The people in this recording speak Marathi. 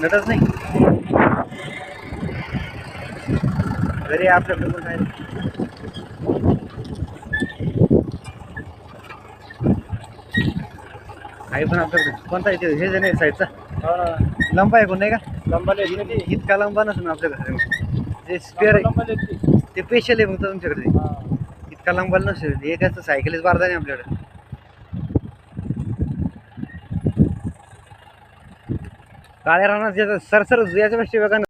नटच नाही घरी आपल्याकडे पण काय आहे पण आपल्याकडे कोणता इथे हे जे नाही साईडचा लंबा आहे कोण नाही का लंबाले इतका लंबा नसेल ना आपल्या घरी जे स्पेअर आहे ते स्पेशल आहे फक्त तुमच्याकडे इतका लंबा नसेल हे कसं सायकलीच बारदा नाही आपल्याकडे काळ्या रानात सरसर याच्यापेक्षा वेगळा